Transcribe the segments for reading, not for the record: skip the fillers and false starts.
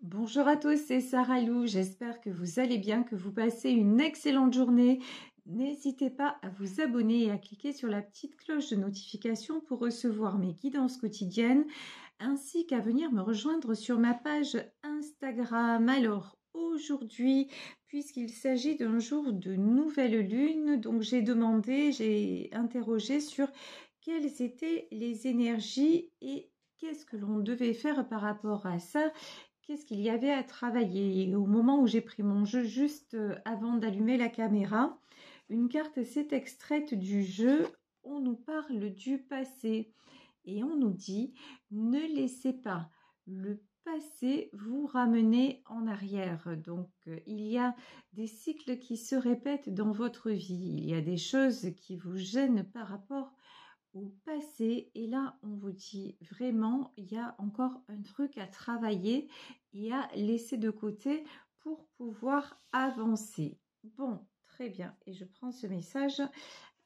Bonjour à tous, c'est Sarah Lou. J'espère que vous allez bien, que vous passez une excellente journée. N'hésitez pas à vous abonner et à cliquer sur la petite cloche de notification pour recevoir mes guidances quotidiennes, ainsi qu'à venir me rejoindre sur ma page Instagram. Alors aujourd'hui, puisqu'il s'agit d'un jour de nouvelle lune, donc j'ai interrogé sur quelles étaient les énergies et qu'est-ce que l'on devait faire par rapport à ça. Qu'est-ce qu'il y avait à travailler? Et au moment où j'ai pris mon jeu, juste avant d'allumer la caméra, une carte s'est extraite du jeu. On nous parle du passé et on nous dit ne laissez pas le passé vous ramener en arrière. Donc il y a des cycles qui se répètent dans votre vie. Il y a des choses qui vous gênent par rapport au passé, et là on vous dit vraiment il y a encore un truc à travailler et à laisser de côté pour pouvoir avancer. Bon, très bien, et je prends ce message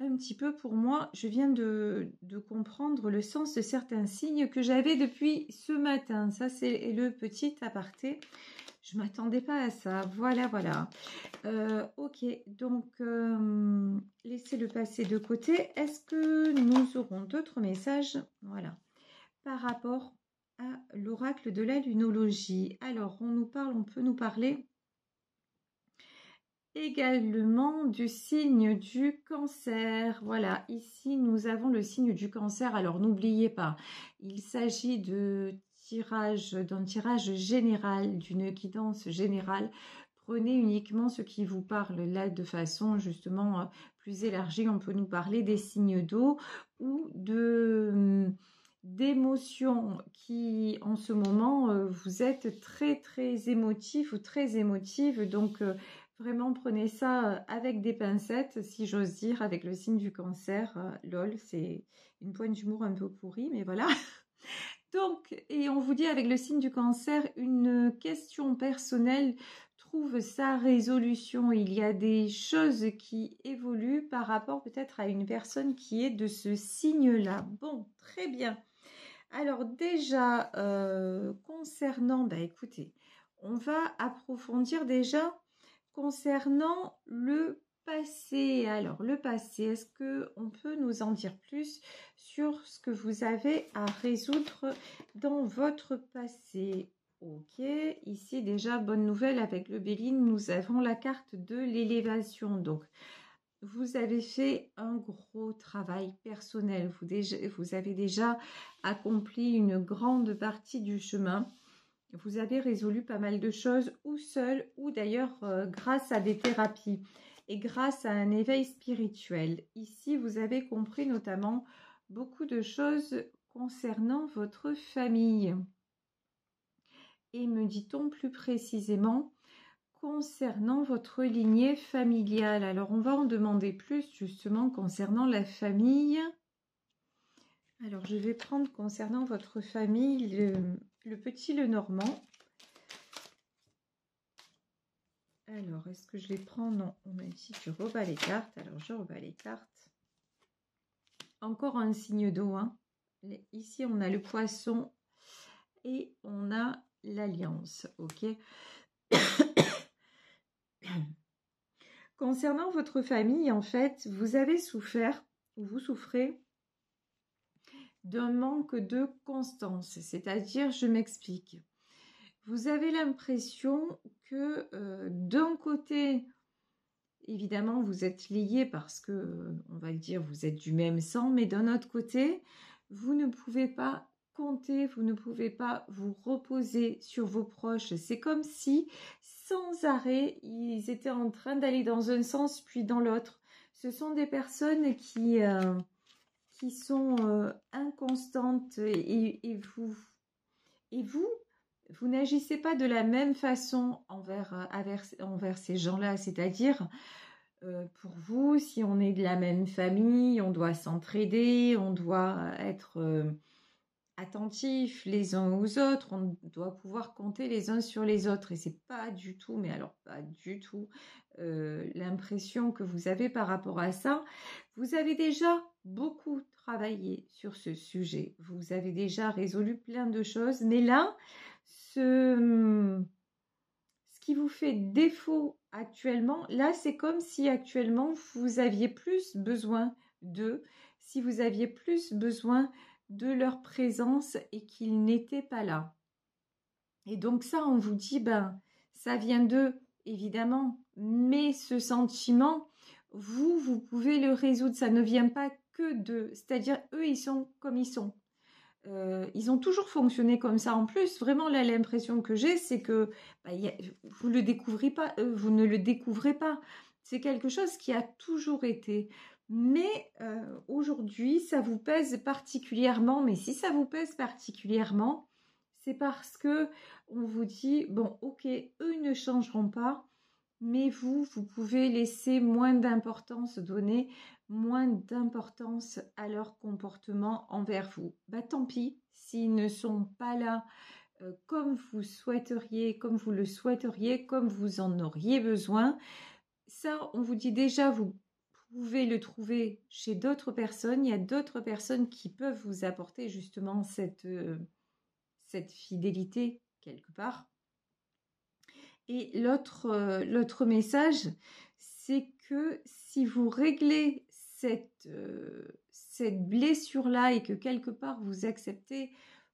un petit peu pour moi. Je viens de comprendre le sens de certains signes que j'avais depuis ce matin. Ça c'est le petit aparté. Je m'attendais pas à ça. Voilà. Ok, donc laissez le passé de côté. Est-ce que nous aurons d'autres messages? Voilà, par rapport à l'oracle de la lunologie. Alors, on peut nous parler également du signe du cancer. Voilà, ici nous avons le signe du cancer. Alors n'oubliez pas, il s'agit d'un tirage général, d'une guidance générale. Prenez uniquement ce qui vous parle là de façon justement plus élargie. On peut nous parler des signes d'eau ou d'émotions qui en ce moment vous êtes très émotif ou très émotive, donc vraiment prenez ça avec des pincettes, si j'ose dire, avec le signe du cancer. Lol, c'est une pointe d'humour un peu pourrie, mais voilà. Donc, et on vous dit avec le signe du cancer, une question personnelle trouve sa résolution. Il y a des choses qui évoluent par rapport peut-être à une personne qui est de ce signe-là. Bon, très bien. Alors déjà, concernant, écoutez, on va approfondir déjà concernant le passé. Alors, le passé, est-ce qu'on peut nous en dire plus sur ce que vous avez à résoudre dans votre passé? Ok, ici déjà, bonne nouvelle avec le Béline, nous avons la carte de l'élévation. Donc, vous avez fait un gros travail personnel. Vous avez déjà accompli une grande partie du chemin. Vous avez résolu pas mal de choses, ou seul, ou d'ailleurs grâce à des thérapies et grâce à un éveil spirituel. Ici, vous avez compris notamment beaucoup de choses concernant votre famille. Et me dit-on plus précisément concernant votre lignée familiale. Alors, on va en demander plus justement concernant la famille. Alors, je vais prendre concernant votre famille le petit Lenormand. Alors, est-ce que je les prends? Non, on m'a dit tu rebats les cartes. Alors, je rebats les cartes. Encore un signe d'eau. Hein. Ici, on a le poisson et on a l'alliance. Ok. Concernant votre famille, en fait, vous avez souffert, ou vous souffrez d'un manque de constance. C'est-à-dire, je m'explique. Vous avez l'impression que d'un côté, évidemment, vous êtes liés parce que, on va le dire, vous êtes du même sang, mais d'un autre côté, vous ne pouvez pas compter, vous ne pouvez pas vous reposer sur vos proches. C'est comme si, sans arrêt, ils étaient en train d'aller dans un sens puis dans l'autre. Ce sont des personnes qui sont inconstantes et vous n'agissez pas de la même façon envers ces gens-là, c'est-à-dire pour vous, si on est de la même famille, on doit s'entraider, on doit être attentifs les uns aux autres, on doit pouvoir compter les uns sur les autres. Et c'est pas du tout, mais alors pas du tout, l'impression que vous avez par rapport à ça. Vous avez déjà beaucoup travaillé sur ce sujet. Vous avez déjà résolu plein de choses. Mais là, ce qui vous fait défaut actuellement, là, c'est comme si actuellement, vous aviez plus besoin d'eux, si vous aviez plus besoin de leur présence et qu'ils n'étaient pas là. Et donc ça, on vous dit, ben, ça vient d'eux, évidemment, mais ce sentiment, vous pouvez le résoudre, ça ne vient pas que d'eux, c'est-à-dire eux, ils sont comme ils sont. Ils ont toujours fonctionné comme ça. En plus, vraiment, là, l'impression que j'ai, c'est que bah, vous le découvrez pas, vous ne le découvrez pas. C'est quelque chose qui a toujours été. Mais aujourd'hui, ça vous pèse particulièrement. Mais si ça vous pèse particulièrement, c'est parce que on vous dit, bon, ok, eux ne changeront pas, mais vous pouvez laisser moins d'importance, donner moins d'importance à leur comportement envers vous. Bah tant pis, s'ils ne sont pas là comme vous souhaiteriez, comme vous le souhaiteriez, comme vous en auriez besoin. Ça, on vous dit déjà, vous pouvez le trouver chez d'autres personnes. Il y a d'autres personnes qui peuvent vous apporter justement cette fidélité quelque part. Et l'autre message, c'est que si vous réglez cette blessure-là et que quelque part vous acceptez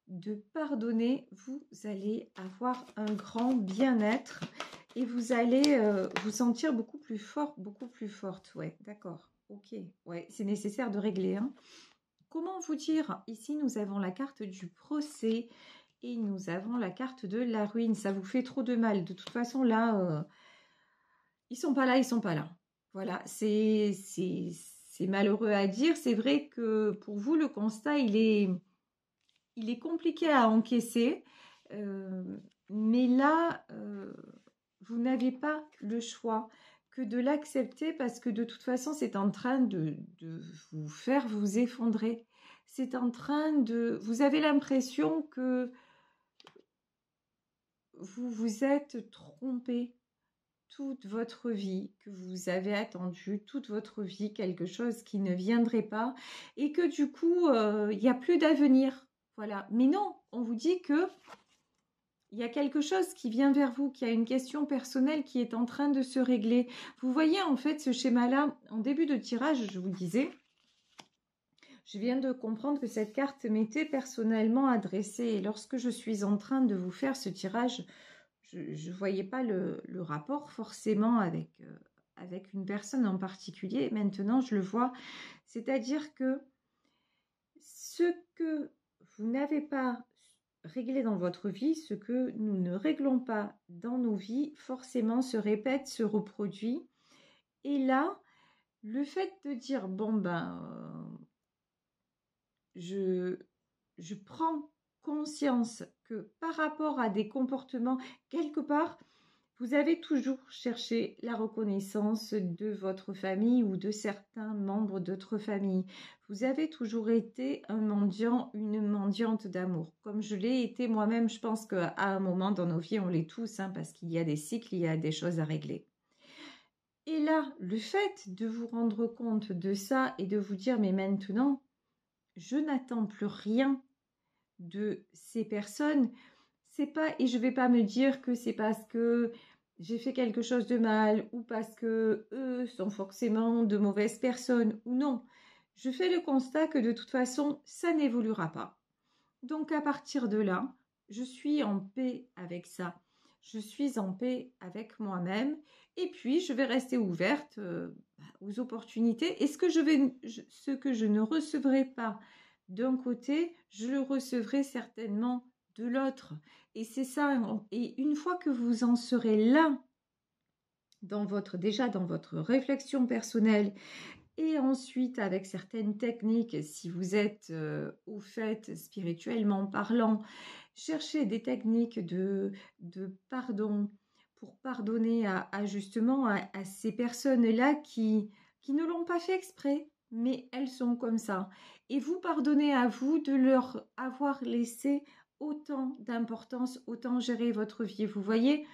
de pardonner, vous allez avoir un grand bien-être et vous allez vous sentir beaucoup plus fort, beaucoup plus forte. Ouais, d'accord, ok. Ouais, c'est nécessaire de régler. Hein. Comment vous dire? Ici, nous avons la carte du procès. Et nous avons la carte de la ruine. Ça vous fait trop de mal. De toute façon, là, ils sont pas là, ils sont pas là. Voilà, c'est malheureux à dire. C'est vrai que pour vous, le constat, il est compliqué à encaisser. Mais là, vous n'avez pas le choix que de l'accepter parce que de toute façon, c'est en train de vous faire vous effondrer. C'est en train de... Vous avez l'impression que vous vous êtes trompé toute votre vie, que vous avez attendu toute votre vie quelque chose qui ne viendrait pas et que du coup, il n'y a plus d'avenir. Voilà. Mais non, on vous dit que il y a quelque chose qui vient vers vous, qui a une question personnelle qui est en train de se régler. Vous voyez en fait ce schéma-là, en début de tirage, je vous disais, je viens de comprendre que cette carte m'était personnellement adressée et lorsque je suis en train de vous faire ce tirage, je ne voyais pas le rapport forcément avec une personne en particulier. Maintenant, je le vois. C'est-à-dire que ce que vous n'avez pas réglé dans votre vie, ce que nous ne réglons pas dans nos vies, forcément se répète, se reproduit. Et là, le fait de dire, bon ben, je prends conscience que par rapport à des comportements, quelque part, vous avez toujours cherché la reconnaissance de votre famille ou de certains membres d'autres familles. Vous avez toujours été un mendiant, une mendiante d'amour. Comme je l'ai été moi-même, je pense qu'à un moment dans nos vies, on l'est tous, hein, parce qu'il y a des cycles, il y a des choses à régler. Et là, le fait de vous rendre compte de ça et de vous dire, mais maintenant, je n'attends plus rien de ces personnes. C'est pas, et je vais pas me dire que c'est parce que j'ai fait quelque chose de mal ou parce que eux sont forcément de mauvaises personnes ou non. Je fais le constat que de toute façon, ça n'évoluera pas. Donc à partir de là, je suis en paix avec ça. Je suis en paix avec moi-même et puis je vais rester ouverte aux opportunités. Et ce que je ne recevrai pas d'un côté, je le recevrai certainement de l'autre. Et c'est ça. Et une fois que vous en serez là, déjà dans votre réflexion personnelle, et ensuite avec certaines techniques, si vous êtes au fait spirituellement parlant, cherchez des techniques de pardon pour pardonner justement à ces personnes-là qui ne l'ont pas fait exprès, mais elles sont comme ça. Et vous pardonnez à vous de leur avoir laissé autant d'importance, autant gérer votre vie. Vous voyez,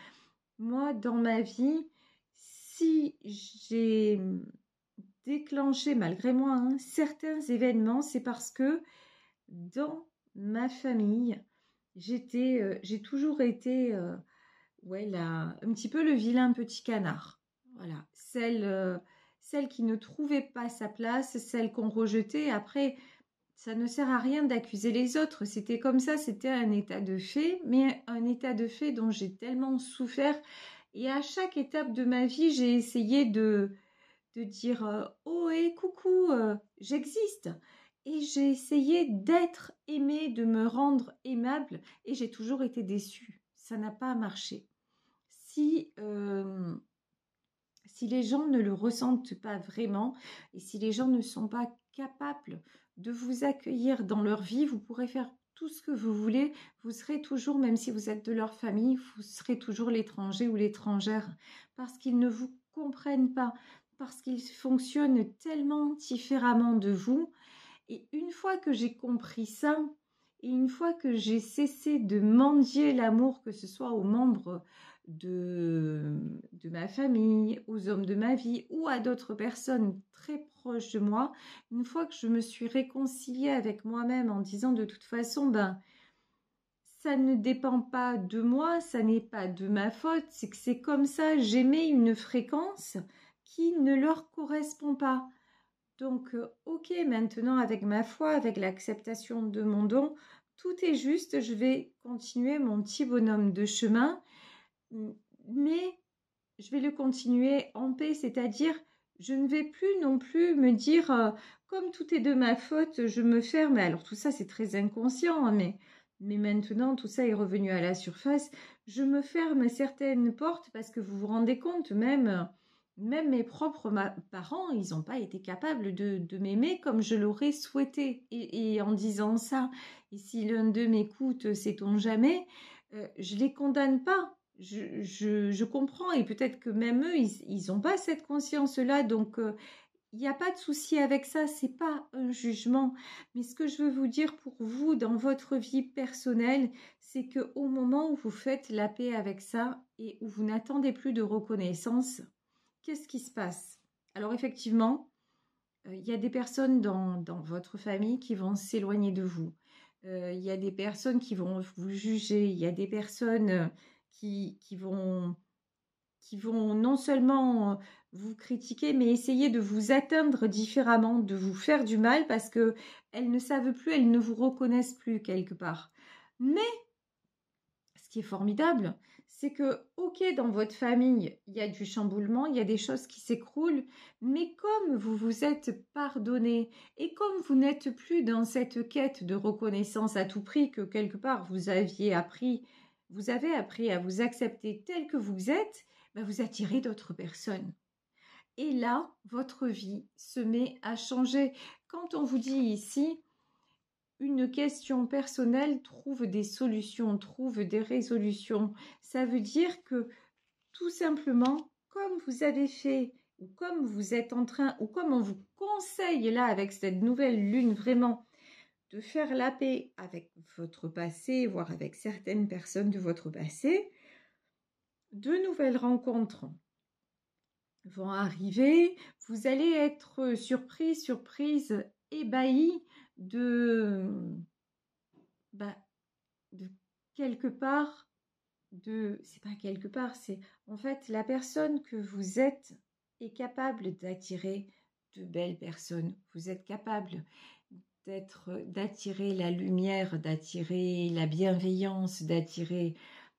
moi, dans ma vie, si j'ai déclenché, malgré moi, hein, certains événements, c'est parce que dans ma famille, j'ai toujours été ouais, un petit peu le vilain petit canard. Voilà, celle qui ne trouvait pas sa place, celle qu'on rejetait. Après, ça ne sert à rien d'accuser les autres. C'était comme ça, c'était un état de fait, mais un état de fait dont j'ai tellement souffert. Et à chaque étape de ma vie, j'ai essayé de dire oh et coucou, j'existe. Et j'ai essayé d'être aimée, de me rendre aimable, et j'ai toujours été déçue. Ça n'a pas marché. Si, si les gens ne le ressentent pas vraiment, et si les gens ne sont pas capables de vous accueillir dans leur vie, vous pourrez faire tout ce que vous voulez, vous serez toujours, même si vous êtes de leur famille, vous serez toujours l'étranger ou l'étrangère, parce qu'ils ne vous comprennent pas, parce qu'ils fonctionnent tellement différemment de vous. Et une fois que j'ai compris ça, et une fois que j'ai cessé de mendier l'amour, que ce soit aux membres de ma famille, aux hommes de ma vie ou à d'autres personnes très proches de moi, une fois que je me suis réconciliée avec moi-même en disant de toute façon, ben, ça ne dépend pas de moi, ça n'est pas de ma faute, c'est que c'est comme ça, j'émets une fréquence qui ne leur correspond pas. Donc, ok, maintenant avec ma foi, avec l'acceptation de mon don, tout est juste, je vais continuer mon petit bonhomme de chemin, mais je vais le continuer en paix, c'est-à-dire je ne vais plus non plus me dire comme tout est de ma faute, je me ferme. Alors tout ça c'est très inconscient, hein, mais maintenant tout ça est revenu à la surface. Je me ferme certaines portes parce que vous vous rendez compte, même mes propres parents, ils n'ont pas été capables de m'aimer comme je l'aurais souhaité. Et en disant ça, et si l'un d'eux m'écoute, sait-on jamais, je les condamne pas. Je comprends, et peut-être que même eux, ils n'ont pas cette conscience-là, donc il n'y a pas de souci avec ça, c'est pas un jugement. Mais ce que je veux vous dire pour vous, dans votre vie personnelle, c'est qu'au moment où vous faites la paix avec ça et où vous n'attendez plus de reconnaissance, qu'est-ce qui se passe? Alors effectivement, il y a des personnes dans votre famille qui vont s'éloigner de vous. Il y a des personnes qui vont vous juger. Il y a des personnes qui vont non seulement vous critiquer, mais essayer de vous atteindre différemment, de vous faire du mal parce qu'elles ne savent plus, elles ne vous reconnaissent plus quelque part. Mais ce qui est formidable, c'est que, ok, dans votre famille, il y a du chamboulement, il y a des choses qui s'écroulent, mais comme vous vous êtes pardonné et comme vous n'êtes plus dans cette quête de reconnaissance à tout prix que quelque part vous avez appris à vous accepter tel que vous êtes, ben vous attirez d'autres personnes. Et là, votre vie se met à changer. Quand on vous dit ici, une question personnelle trouve des solutions, trouve des résolutions. Ça veut dire que tout simplement, comme vous avez fait, ou comme vous êtes en train, ou comme on vous conseille là avec cette nouvelle lune vraiment, de faire la paix avec votre passé, voire avec certaines personnes de votre passé, de nouvelles rencontres vont arriver, vous allez être surprise, ébahi de de quelque part, c'est pas quelque part, c'est en fait la personne que vous êtes est capable d'attirer de belles personnes. Vous êtes capable d'attirer la lumière, d'attirer la bienveillance, d'attirer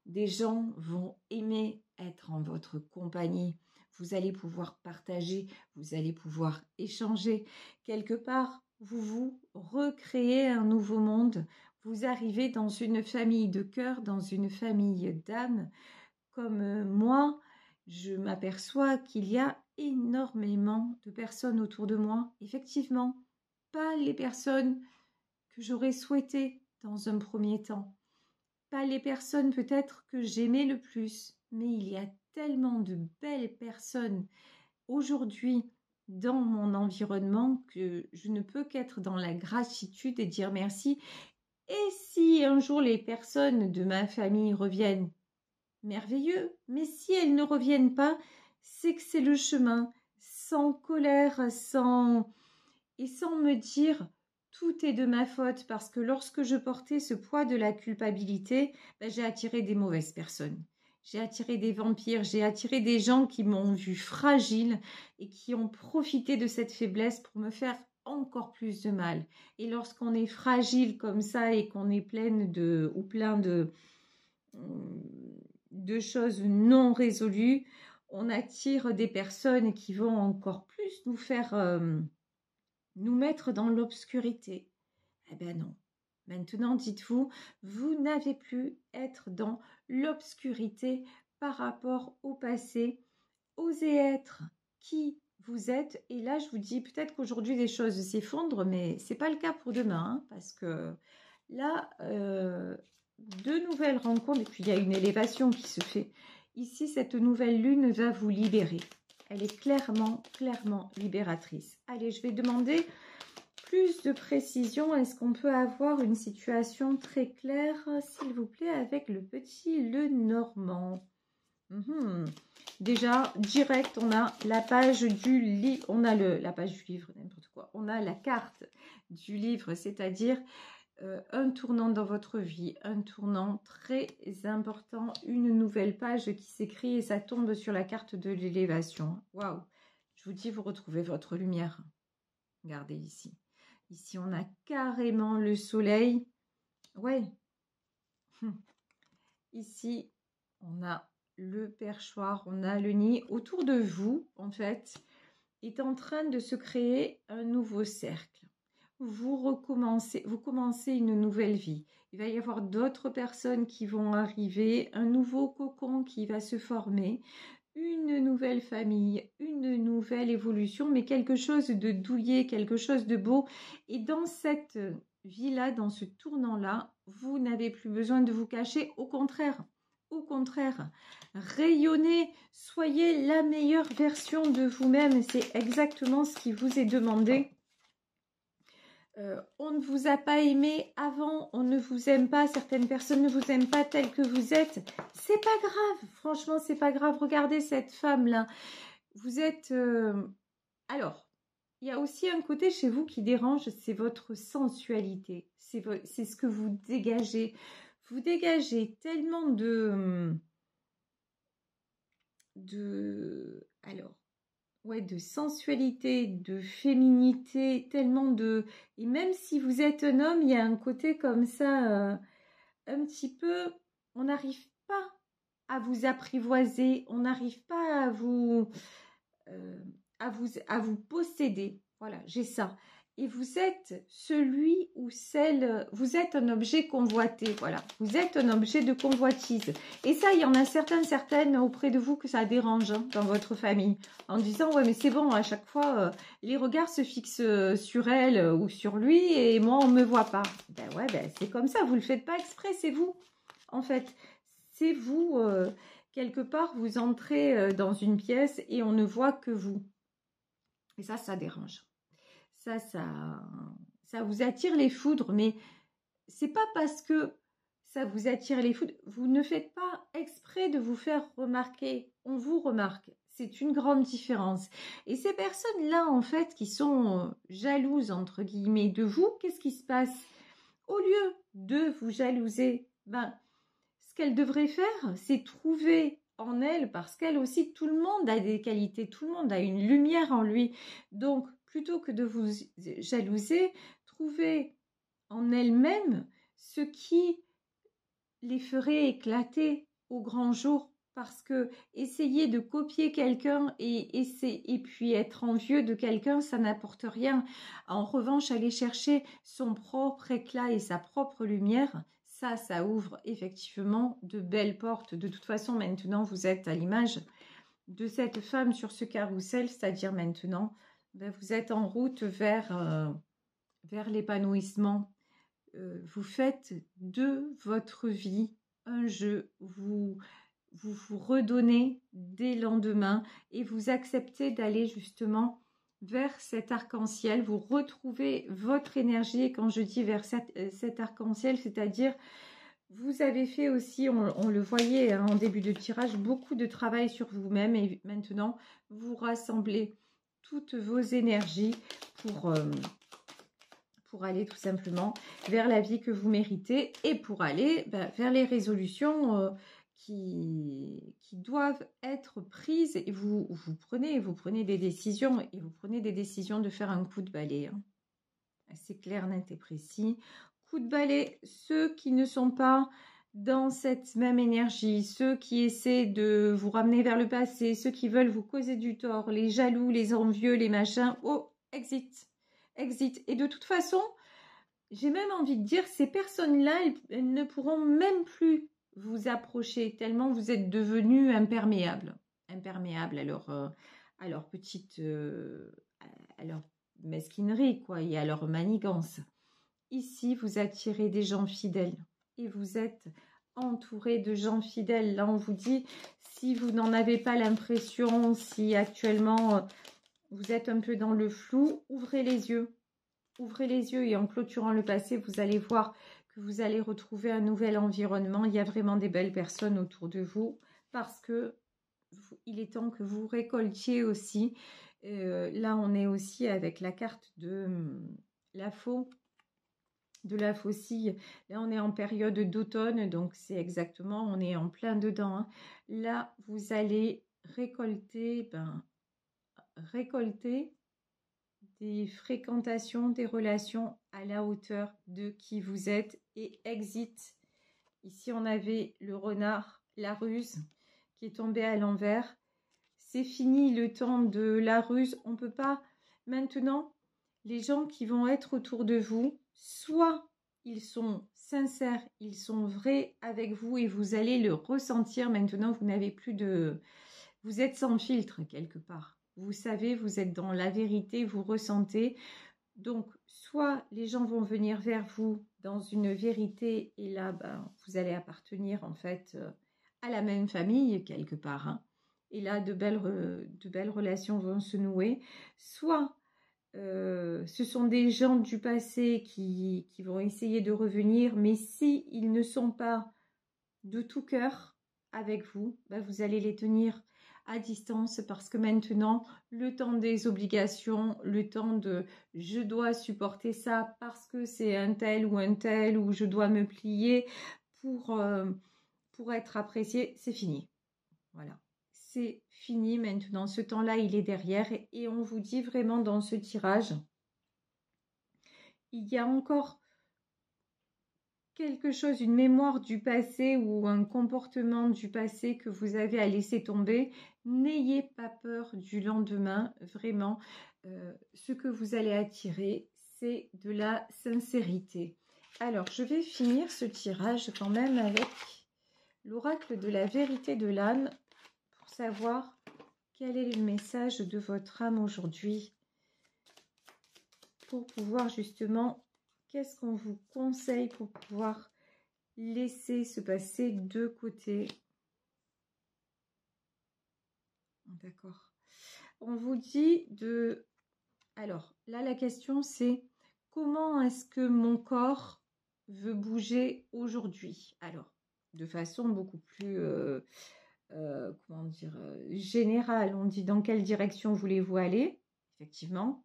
des gens vont aimer être en votre compagnie. Vous allez pouvoir partager, vous allez pouvoir échanger. Quelque part, vous recréez un nouveau monde. Vous arrivez dans une famille de cœur, dans une famille d'âme. Comme moi, je m'aperçois qu'il y a énormément de personnes autour de moi. Effectivement, pas les personnes que j'aurais souhaitées dans un premier temps. Pas les personnes peut-être que j'aimais le plus, mais il y a tellement de belles personnes aujourd'hui dans mon environnement que je ne peux qu'être dans la gratitude et dire merci. Et si un jour les personnes de ma famille reviennent, merveilleux, mais si elles ne reviennent pas, c'est que c'est le chemin, sans colère, sans me dire tout est de ma faute, parce que lorsque je portais ce poids de la culpabilité, j'ai attiré des mauvaises personnes. j'ai attiré des vampires, j'ai attiré des gens qui m'ont vu fragile et qui ont profité de cette faiblesse pour me faire encore plus de mal. Et lorsqu'on est fragile comme ça et qu'on est plein de choses non résolues, on attire des personnes qui vont encore plus nous faire nous mettre dans l'obscurité. Eh bien non. Maintenant, dites-vous, vous n'avez plus à être dans l'obscurité par rapport au passé. Osez être qui vous êtes. Et là, je vous dis, peut-être qu'aujourd'hui, les choses s'effondrent, mais ce n'est pas le cas pour demain. Hein, parce que là, de nouvelles rencontres, et puis il y a une élévation qui se fait. Ici, cette nouvelle lune va vous libérer. Elle est clairement, clairement libératrice. Allez, je vais demander plus de précision. Est-ce qu'on peut avoir une situation très claire, s'il vous plaît, avec le petit Lenormand? Déjà, direct, on a la page du livre, on a la page du livre, n'importe quoi. On a la carte du livre, c'est-à-dire un tournant dans votre vie, un tournant très important, une nouvelle page qui s'écrit et ça tombe sur la carte de l'élévation. Waouh! Je vous dis, vous retrouvez votre lumière. Regardez ici. Ici, on a carrément le soleil. Ouais. Ici, on a le perchoir, on a le nid. Autour de vous, en fait, est en train de se créer un nouveau cercle. Vous commencez une nouvelle vie. Il va y avoir d'autres personnes qui vont arriver, un nouveau cocon qui va se former, une nouvelle famille, une nouvelle évolution, mais quelque chose de douillet, quelque chose de beau. Et dans cette vie-là, dans ce tournant-là, vous n'avez plus besoin de vous cacher. Au contraire, rayonnez, soyez la meilleure version de vous-même. C'est exactement ce qui vous est demandé. On ne vous a pas aimé avant, on ne vous aime pas, certaines personnes ne vous aiment pas tel que vous êtes. C'est pas grave, franchement, c'est pas grave. Regardez cette femme-là. Vous êtes... Alors, il y a aussi un côté chez vous qui dérange, c'est votre sensualité. C'est ce que vous dégagez. Vous dégagez tellement alors, ouais, de sensualité, de féminité, tellement de... Et même si vous êtes un homme, il y a un côté comme ça, un petit peu... On n'arrive pas à vous apprivoiser, on n'arrive pas à vous posséder. Voilà, j'ai ça. Et vous êtes celui ou celle... Vous êtes un objet convoité, voilà. Vous êtes un objet de convoitise. Et ça, il y en a certaines auprès de vous que ça dérange hein, dans votre famille. En disant, ouais, mais c'est bon, à chaque fois, les regards se fixent sur elle ou sur lui et moi, on ne me voit pas. Ben ouais, ben, c'est comme ça, vous ne le faites pas exprès, c'est vous. En fait, c'est vous, quelque part, vous entrez dans une pièce et on ne voit que vous. Et ça dérange. Ça vous attire les foudres, mais c'est pas parce que ça vous attire les foudres, vous ne faites pas exprès de vous faire remarquer, on vous remarque, c'est une grande différence. Et ces personnes-là, en fait, qui sont jalouses, entre guillemets, de vous, qu'est-ce qui se passe? Au lieu de vous jalouser, ben, ce qu'elle devrait faire, c'est trouver en elle, parce qu'elle aussi, tout le monde a des qualités, tout le monde a une lumière en lui, donc plutôt que de vous jalouser, trouvez en elle-même ce qui les ferait éclater au grand jour. Parce que essayer de copier quelqu'un et puis être envieux de quelqu'un, ça n'apporte rien. En revanche, aller chercher son propre éclat et sa propre lumière, ça ouvre effectivement de belles portes. De toute façon, maintenant, vous êtes à l'image de cette femme sur ce carrousel, c'est-à-dire maintenant, ben, vous êtes en route vers l'épanouissement. Vous faites de votre vie un jeu, vous redonnez des lendemains et vous acceptez d'aller justement vers cet arc-en-ciel, vous retrouvez votre énergie. Et quand je dis vers cet arc-en-ciel, c'est-à-dire vous avez fait aussi, on le voyait hein, en début de tirage, beaucoup de travail sur vous-même et maintenant vous rassemblez toutes vos énergies pour aller tout simplement vers la vie que vous méritez et pour aller vers les résolutions qui doivent être prises et vous prenez des décisions et vous prenez des décisions de faire un coup de balai. Hein. C'est clair, net et précis. Coup de balai, ceux qui ne sont pas dans cette même énergie, ceux qui essaient de vous ramener vers le passé, ceux qui veulent vous causer du tort, les jaloux, les envieux, les machins, oh, exit, exit. Et de toute façon, j'ai même envie de dire, ces personnes-là, elles ne pourront même plus vous approcher, tellement vous êtes devenus imperméables. Imperméables à leur petite... à leur mesquinerie, quoi, et à leur manigance. Ici, vous attirez des gens fidèles et vous êtes entouré de gens fidèles. Là, on vous dit, si vous n'en avez pas l'impression, si actuellement vous êtes un peu dans le flou, ouvrez les yeux. Ouvrez les yeux et en clôturant le passé, vous allez voir que vous allez retrouver un nouvel environnement. Il y a vraiment des belles personnes autour de vous parce que il est temps que vous récoltiez aussi. Là, on est aussi avec la carte de la faux, de la faucille. Là, on est en période d'automne, donc c'est exactement, on est en plein dedans. Hein. Là, vous allez récolter, récolter des fréquentations, des relations à la hauteur de qui vous êtes et exit. Ici, on avait le renard, la ruse qui est tombée à l'envers. C'est fini le temps de la ruse. On ne peut pas. Maintenant, les gens qui vont être autour de vous, soit ils sont sincères, ils sont vrais avec vous et vous allez le ressentir. Maintenant, vous n'avez plus de... Vous êtes sans filtre quelque part. Vous savez, vous êtes dans la vérité, vous ressentez. Donc, soit les gens vont venir vers vous dans une vérité et là, vous allez appartenir en fait à la même famille quelque part. Hein. Et là, de belles relations vont se nouer. Soit ce sont des gens du passé qui vont essayer de revenir, mais si ils ne sont pas de tout cœur avec vous, vous allez les tenir à distance parce que maintenant, le temps des obligations, le temps de je dois supporter ça parce que c'est un tel ou je dois me plier pour être apprécié, c'est fini. Voilà. C'est fini maintenant. Ce temps-là, il est derrière et on vous dit vraiment dans ce tirage, il y a encore quelque chose, une mémoire du passé ou un comportement du passé que vous avez à laisser tomber. N'ayez pas peur du lendemain, vraiment. Ce que vous allez attirer, c'est de la sincérité. Alors, je vais finir ce tirage quand même avec l'oracle de la vérité de l'âne pour savoir quel est le message de votre âme aujourd'hui pour pouvoir justement... Qu'est-ce qu'on vous conseille pour pouvoir laisser se passer de côté? D'accord. On vous dit de... Alors, là, la question, c'est comment est-ce que mon corps veut bouger aujourd'hui? Alors, de façon beaucoup plus... comment dire, générale. On dit dans quelle direction voulez-vous aller? Effectivement.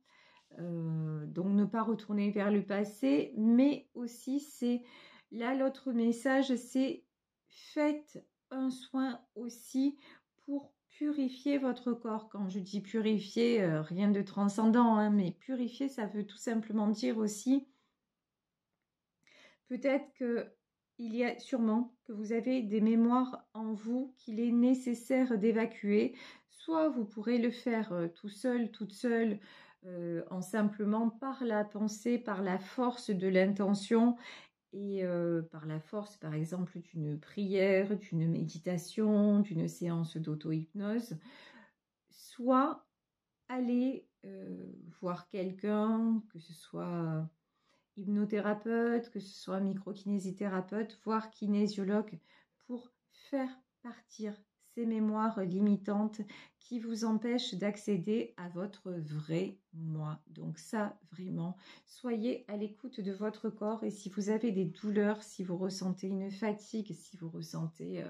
Donc ne pas retourner vers le passé, mais aussi c'est là l'autre message, c'est faites un soin aussi pour purifier votre corps. Quand je dis purifier, rien de transcendant, hein, mais purifier, ça veut tout simplement dire aussi peut-être que il y a sûrement que vous avez des mémoires en vous qu'il est nécessaire d'évacuer. Soit vous pourrez le faire tout seul, toute seule, en simplement par la pensée, par la force de l'intention et par la force, par exemple, d'une prière, d'une méditation, d'une séance d'auto-hypnose. Soit aller voir quelqu'un, que ce soit hypnothérapeute, que ce soit microkinésithérapeute, voire kinésiologue, pour faire partir ces mémoires limitantes qui vous empêchent d'accéder à votre vrai moi. Donc ça, vraiment, soyez à l'écoute de votre corps et si vous avez des douleurs, si vous ressentez une fatigue, si vous ressentez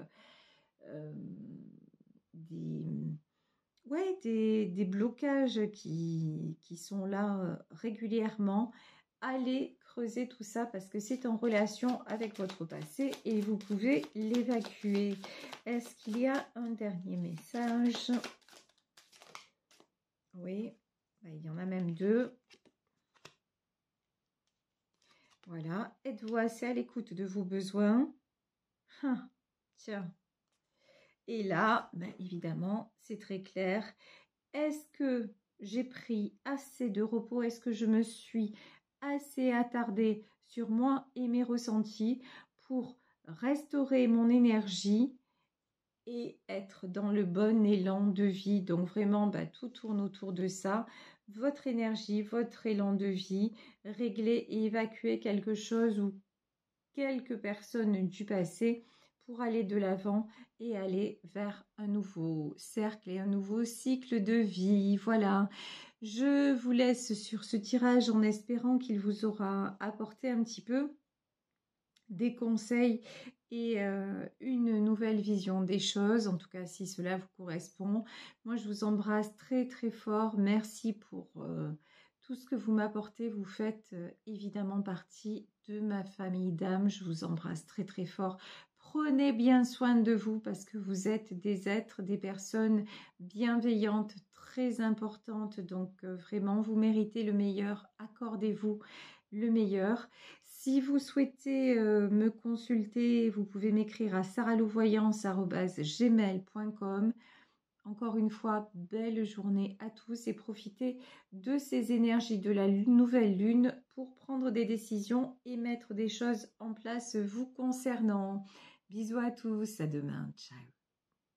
des blocages qui sont là régulièrement, allez creuser tout ça parce que c'est en relation avec votre passé et vous pouvez l'évacuer. Est-ce qu'il y a un dernier message? Oui, il y en a même deux. Voilà, êtes-vous assez à l'écoute de vos besoins? Tiens. Et là, évidemment, c'est très clair. Est-ce que j'ai pris assez de repos? Est-ce que je me suis assez attardée sur moi et mes ressentis pour restaurer mon énergie et être dans le bon élan de vie? Donc vraiment, tout tourne autour de ça. Votre énergie, votre élan de vie, régler et évacuer quelque chose ou quelques personnes du passé pour aller de l'avant et aller vers un nouveau cercle et un nouveau cycle de vie. Voilà, je vous laisse sur ce tirage en espérant qu'il vous aura apporté un petit peu des conseils et une nouvelle vision des choses, en tout cas si cela vous correspond. Moi je vous embrasse très très fort, merci pour tout ce que vous m'apportez, vous faites évidemment partie de ma famille d'âme, je vous embrasse très très fort. Prenez bien soin de vous parce que vous êtes des êtres, des personnes bienveillantes, très importantes, donc vraiment vous méritez le meilleur, accordez-vous le meilleur. Si vous souhaitez me consulter, vous pouvez m'écrire à sarahlouvoyance@gmail.com. Encore une fois, belle journée à tous et profitez de ces énergies de la nouvelle lune pour prendre des décisions et mettre des choses en place vous concernant. Bisous à tous, à demain, ciao.